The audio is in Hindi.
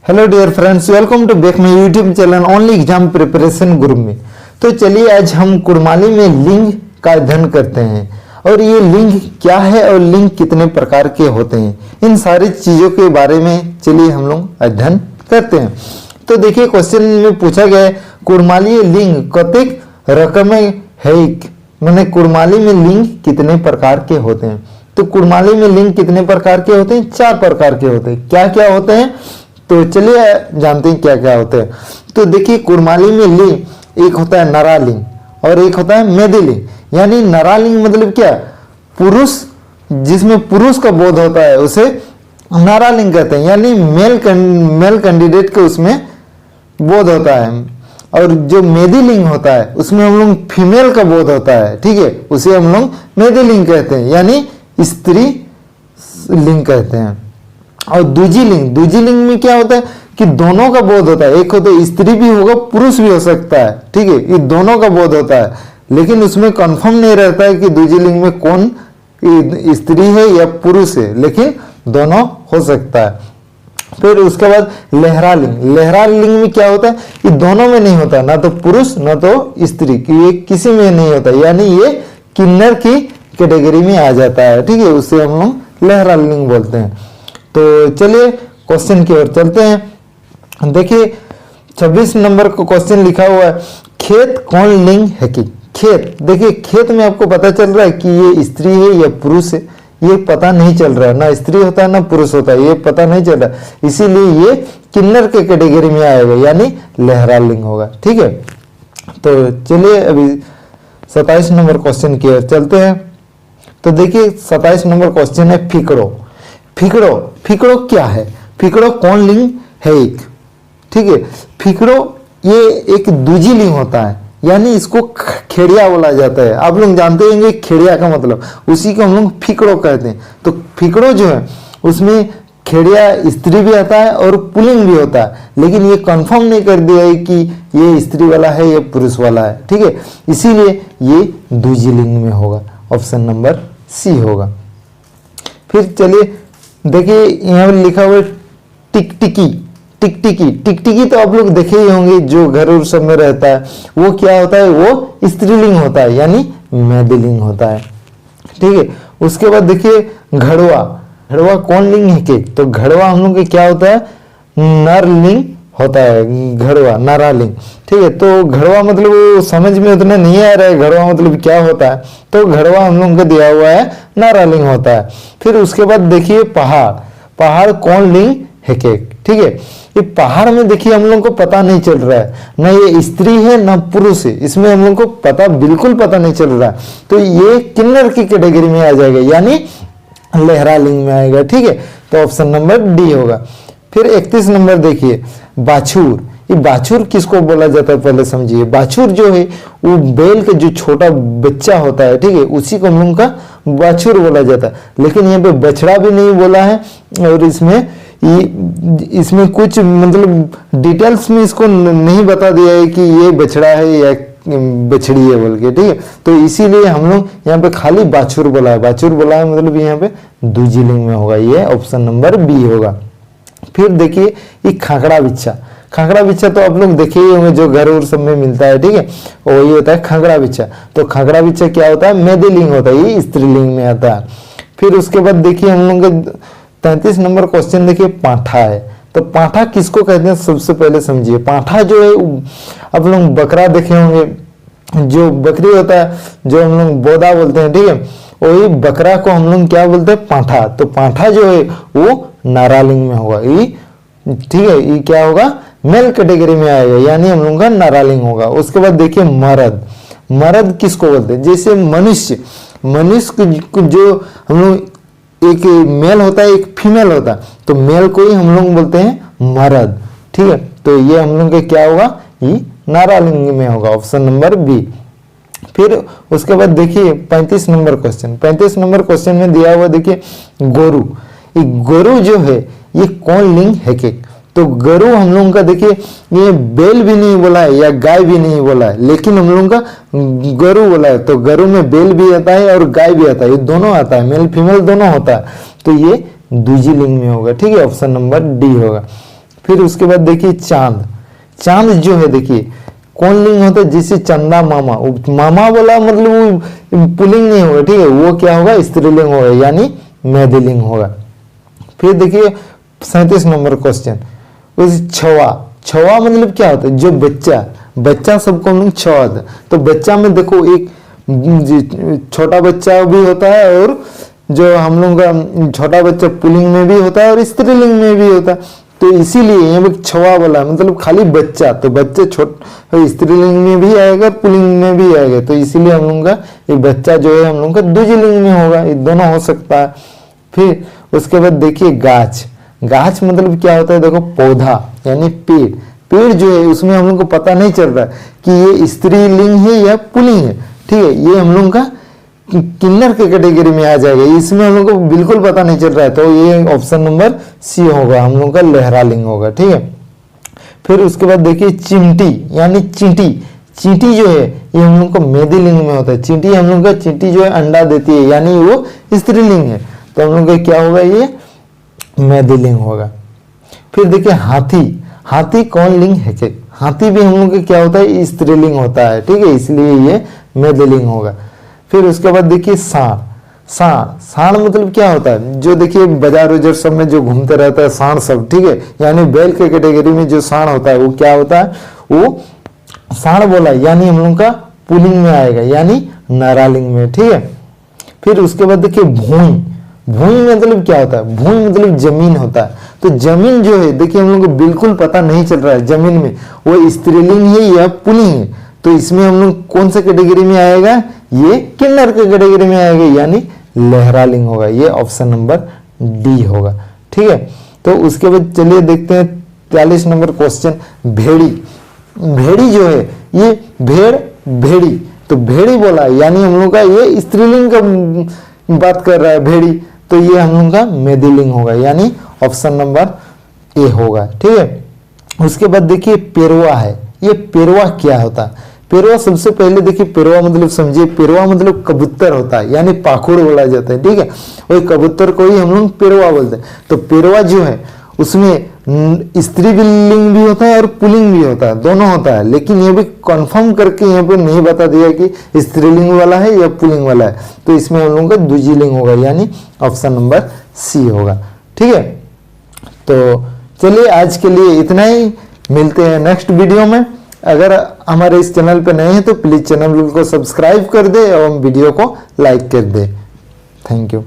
Hello dear friends, welcome to back my YouTube channel only exam preparation group में। तो चलिए आज हम कुड़माली में लिंग का अध्ययन करते हैं और ये लिंग क्या है और लिंग कितने प्रकार के होते हैं, इन सारी चीज़ों के बारे में चलिए हम लोग अध्ययन करते हैं। तो देखिए क्वेश्चन में पूछा गया है कुड़माली लिंग कतेक रकमें है, मैंने कुड़माली में लिंग कितने प्रकार के होते हैं। तो कुड़माली में लिंग कितने प्रकार के होते हैं? 4 प्रकार के होते हैं। क्या क्या होते हैं तो चलिए जानते हैं क्या क्या होते हैं। तो देखिए कुड़माली में लिंग एक होता है नरालिंग और एक होता है मेदिलिंग। यानी नरालिंग मतलब क्या, पुरुष जिसमें पुरुष का बोध होता है उसे नरालिंग कहते हैं, यानी मेल कैंडिडेट के उसमें बोध होता है। और जो मेदिलिंग होता है उसमें हम लोग फीमेल का बोध होता है, ठीक है, उसे हम लोग मेदिलिंग कहते हैं यानी स्त्री लिंग कहते हैं। और दूजी लिंग में क्या होता है कि दोनों का बोध होता है, एक होता है स्त्री भी होगा पुरुष भी हो सकता है, ठीक है, ये दोनों का बोध होता है, लेकिन उसमें कंफर्म नहीं रहता है कि दूजी लिंग में कौन स्त्री है या पुरुष है, लेकिन दोनों हो सकता है। फिर उसके बाद लहरा लिंग में क्या होता है कि दोनों में नहीं होता, ना तो पुरुष ना तो स्त्री, कि ये किसी में नहीं होता, यानी ये किन्नर की कैटेगरी में आ जाता है, ठीक है, उससे हम लोग लहरा लिंग बोलते हैं। तो चलिए क्वेश्चन की ओर चलते हैं। देखिए 26 नंबर को क्वेश्चन लिखा हुआ है खेत कौन लिंग है कि। खेत, देखिए खेत में आपको पता चल रहा है कि ये स्त्री है या पुरुष है, ये पता नहीं चल रहा है, ना स्त्री होता है ना पुरुष होता है, ये पता नहीं चल रहा, इसीलिए ये किन्नर के कैटेगरी में आएगा यानी लहरा लिंग होगा, ठीक है। तो चलिए अभी 27 नंबर क्वेश्चन की ओर चलते हैं। तो देखिए 27 नंबर क्वेश्चन है फिकड़ो क्या है, फिकड़ो कौन लिंग है एक, ठीक है। फिकड़ो ये एक दूजी लिंग होता है, यानी इसको खेड़िया बोला जाता है। आप लोग जानते होंगे खेड़िया का मतलब, उसी को हम लोग फिकड़ो कहते हैं। तो फिकड़ो जो है उसमें खेड़िया स्त्री भी आता है और पुल्लिंग भी होता है, लेकिन ये कंफर्म नहीं कर दिया है कि ये स्त्री वाला है या पुरुष वाला है, ठीक है, इसीलिए ये दूजी लिंग में होगा, ऑप्शन नंबर सी होगा। फिर चलिए देखिए यहाँ लिखा हुआ है टिकटिकी तो आप लोग देखे ही होंगे, जो घर और सब में रहता है वो क्या होता है, वो स्त्रीलिंग होता है यानी मेदिलिंग होता है, ठीक है। उसके बाद देखिए घड़वा कौन लिंग है के, तो घड़वा हम लोग के क्या होता है, नर लिंग होता है, घड़वा नरालिंग, ठीक है। तो घड़वा मतलब वो समझ में उतना नहीं आ रहा है घड़वा मतलब क्या होता है, तो घड़वा हम लोग को दिया हुआ है नारालिंग होता है। फिर उसके बाद देखिए पहाड़ कौन लिंग है के, ठीक है। ये पहाड़ में देखिए हम लोग को पता नहीं चल रहा है, ना ये स्त्री है ना पुरुष है, इसमें हम लोग को पता बिल्कुल पता नहीं चल रहा है, तो ये किन्नर की कैटेगरी में आ जाएगा यानी लहरा लिंग में आएगा, ठीक है। तो ऑप्शन नंबर डी होगा। फिर 31 नंबर देखिए बाछुर, ये बाछुर किसको बोला जाता है पहले समझिए। बाछुर जो है वो बैल का जो छोटा बच्चा होता है, ठीक है, उसी को हम लोग का बाछुर बोला जाता है, लेकिन यहाँ पे बछड़ा भी नहीं बोला है और इसमें कुछ मतलब डिटेल्स में इसको नहीं बता दिया है कि ये बछड़ा है या बछड़ी है बोल के, ठीक है। तो इसीलिए हम लोग यहाँ पे खाली बाछुर बोला है, मतलब यहाँ पे दूजी लिंग में होगा, ये ऑप्शन नंबर बी होगा। फिर देखिए ये खाकड़ा बिच्छा तो आप लोग देखे ही होंगे, जो घर और सब में मिलता है, ठीक है, और ये होता है खाकड़ा बिच्छा। तो खाकड़ा बिच्छा क्या होता है, मेदिलिंग होता है, ये स्त्रीलिंग में आता है। फिर उसके बाद देखिए हम लोग 33 नंबर क्वेश्चन देखिए पांठा है। तो पांठा किसको कहते हैं सबसे पहले समझिए। पांठा जो है आप लोग बकरा देखे होंगे, जो बकरी होता है जो हम लोग बोदा बोलते हैं, ठीक है, वही बकरा को हम लोग क्या बोलते हैं, पांठा। तो पांठा जो है वो नारालिंग में होगा, ये ठीक है, ये क्या होगा, मेल कैटेगरी में आएगा यानी हम लोग का नारालिंग होगा। उसके बाद देखिए मर्द किसको बोलते हैं, जैसे मनुष्य को जो हम लोग एक मेल होता है एक फीमेल होता है, तो मेल को ही हम लोग बोलते हैं मर्द, ठीक है। तो ये हम लोग का क्या होगा, ये नारालिंग में होगा, ऑप्शन नंबर बी। फिर उसके बाद देखिए 35 नंबर क्वेश्चन में दिया हुआ देखिए गोरू जो है ये कौन लिंग है के। तो गरु हम लोगों का देखिए ये बैल भी नहीं बोला है या गाय भी नहीं बोला है, लेकिन हम लोगों का गरु बोला है। तो गरु में बैल भी आता है और गाय भी आता है, ये दोनों आता है, मेल फीमेल दोनों होता है, तो ये द्विजी लिंग में होगा, ठीक है, ऑप्शन नंबर डी होगा। फिर उसके बाद देखिए चांद। चांद जो है देखिए कौन लिंग होता है, जैसे चंदा मामा, मामा बोला मतलब वो पुल्लिंग नहीं होगा, ठीक है, वो क्या होगा, स्त्रीलिंग होगा यानी मैथिलिंग होगा। फिर देखिए 37 नंबर क्वेश्चन, उस छवा। छवा मतलब क्या होता है, जो बच्चा, बच्चा सबको हम लोग छवा था, तो बच्चा में देखो एक छोटा बच्चा भी होता है और जो हम लोग का छोटा बच्चा पुल्लिंग में भी होता है और स्त्रीलिंग में भी होता है। तो इसीलिए यहाँ पे छवा बोला मतलब खाली बच्चा, तो बच्चे स्त्रीलिंग में भी आएगा पुल्लिंग में भी आएगा, तो इसीलिए हम लोग का एक बच्चा जो है हम लोग का द्विलिंग में होगा, ये दोनों हो सकता है। फिर उसके बाद देखिए गाछ। गाछ मतलब क्या होता है, देखो पौधा यानी पेड़। पेड़ जो है उसमें हम लोग को पता नहीं चल रहा कि ये स्त्रीलिंग है या पुल्लिंग है, ठीक है, ये हम लोग का किन्नर के कैटेगरी में आ जाएगा, इसमें हम लोग को बिल्कुल पता नहीं चल रहा है, तो ये ऑप्शन नंबर सी होगा, हम लोग का लहरालिंग होगा, ठीक है। फिर उसके बाद देखिए चिंटी यानी चींटी। चींटी जो है ये हम लोग को मैथिलिंग में होता है। चींटी हम लोग का, चींटी जो है अंडा देती है यानी वो स्त्रीलिंग है, तो हम लोग का क्या होगा, ये मैथिलिंग होगा। फिर देखिए हाथी। हाथी कौन लिंग है, हाथी भी हम लोग का क्या होता है, स्त्रीलिंग होता है, ठीक है, इसलिए ये मैथिलिंग होगा। फिर उसके बाद देखिए सांड। सांड, सांड मतलब क्या होता है, जो देखिए बाजार उजार सब में जो घूमते रहता है सांड सब, ठीक है, यानी बैल के कैटेगरी में जो सांड होता है वो क्या होता है, वो सांड बोला यानी हम लोग का पुल्लिंग में आएगा यानी नरालिंग में, ठीक है। फिर उसके बाद देखिए भूमि। भूमि मतलब क्या होता है, भूमि मतलब जमीन होता है, तो जमीन जो है देखिए हम लोग को बिल्कुल पता नहीं चल रहा है जमीन में वो स्त्रीलिंग है या पुल्लिंग है, तो इसमें हम लोग कौन सा कैटेगरी में आएगा, ये किन्नर के कैटेगरी में आएगा यानी लहरालिंग होगा, ये ऑप्शन नंबर डी होगा, ठीक है। तो उसके बाद चलिए देखते हैं 43 नंबर क्वेश्चन, भेड़ी। भेड़ी जो है ये भेड़, भेड़ी, तो भेड़ी बोला यानी हम लोग का ये स्त्रीलिंग का बात कर रहा है भेड़ी, तो ये हम लोग का मैथिलिंग होगा यानी ऑप्शन नंबर ए होगा, ठीक है। उसके बाद देखिए पेरवा है। ये पेरवा क्या होता है, पेरवा सबसे पहले देखिए पेरवा मतलब समझिए, पेरवा मतलब कबूतर होता है यानी पाखुड़ बोला जाता है, ठीक है, वही कबूतर को ही हम लोग पेरवा बोलते हैं। तो पेरवा जो है उसमें स्त्रीलिंग भी होता है और पुल्लिंग भी होता है, दोनों होता है, लेकिन ये भी कंफर्म करके यहाँ पे नहीं बता दिया कि स्त्रीलिंग वाला है या पुल्लिंग वाला है, तो इसमें हम लोगों का द्विलिंग होगा यानी ऑप्शन नंबर सी होगा, ठीक है। तो चलिए आज के लिए इतना ही, मिलते हैं नेक्स्ट वीडियो में। अगर हमारे इस चैनल पर नए हैं तो प्लीज चैनल को सब्सक्राइब कर दे और वीडियो को लाइक कर दे। Thank you.